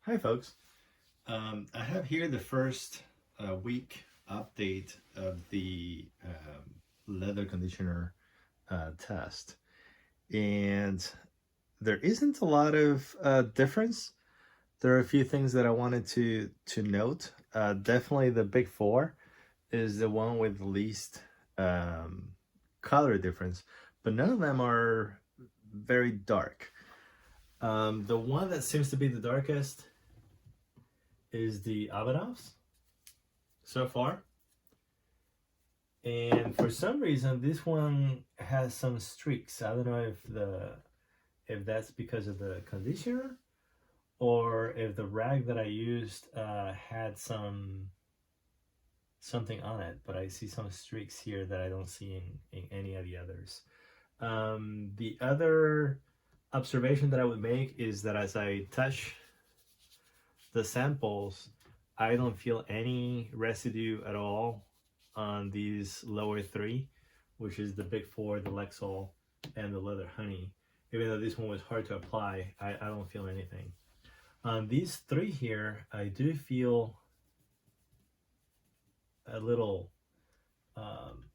Hi folks, I have here the first week update of the leather conditioner test, and there isn't a lot of difference. There are a few things that I wanted to note. Definitely the big four is the one with the least um, color difference, but none of them are very dark. The one that seems to be the darkest is the Avanovs so far. And for some reason, this one has some streaks. I don't know if that's because of the conditioner or if the rag that I used had something on it. But I see some streaks here that I don't see in any of the others. The other observation that I would make is that as I touch the samples, I don't feel any residue at all on these lower three, which is the big four, the Lexol, and the leather honey. Even though this one was hard to apply, I don't feel anything. On these three here, I do feel a little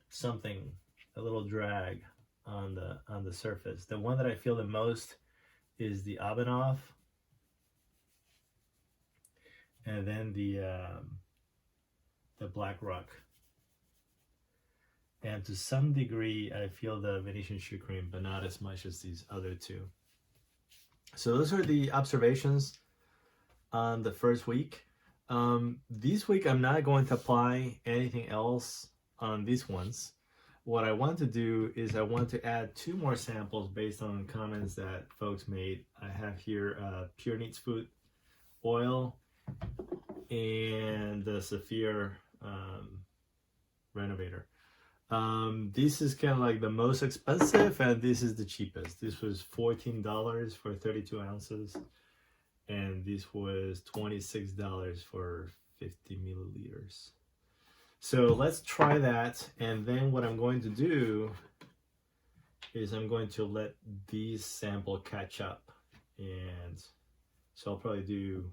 something, a little drag on the surface. The one that I feel the most is the Abanov, and then the Black Rock. And to some degree, I feel the Venetian shoe cream, but not as much as these other two. So those are the observations on the first week. This week, I'm not going to apply anything else on these ones. What I want to do is I want to add two more samples based on comments that folks made. I have here Pure Neats Food Oil and the Saphir Renovator. This is kind of like the most expensive, and this is the cheapest. This was $14 for 32 ounces, and this was $26 for 50 milliliters. So let's try that, and then what I'm going to do is I'm going to let these sample catch up, and so I'll probably do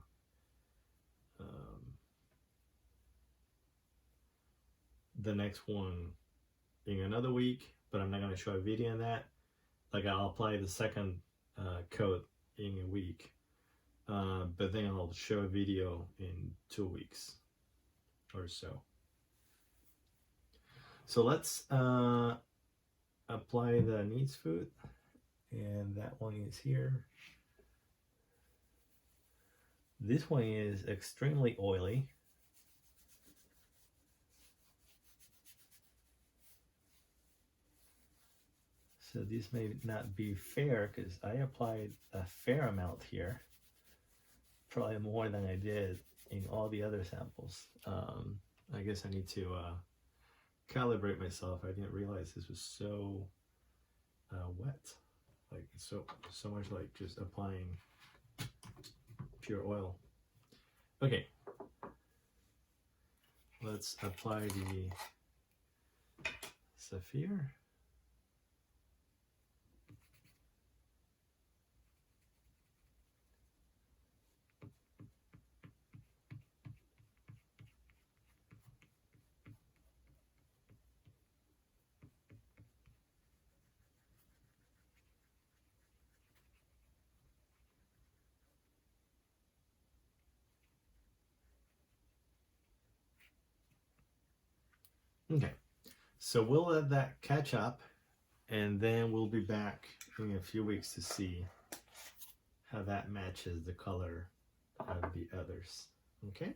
the next one in another week, but I'm not going to show a video on that. Like, I'll apply the second coat in a week, but then I'll show a video in 2 weeks or so. So let's apply the Neats Food, and that one is here. This one is extremely oily. So this may not be fair because I applied a fair amount here, probably more than I did in all the other samples. I guess I need to calibrate myself. I didn't realize this was so wet, like so much like just applying pure oil. Okay, let's apply the Saphir. Okay, so we'll let that catch up, and then we'll be back in a few weeks to see how that matches the color of the others. Okay.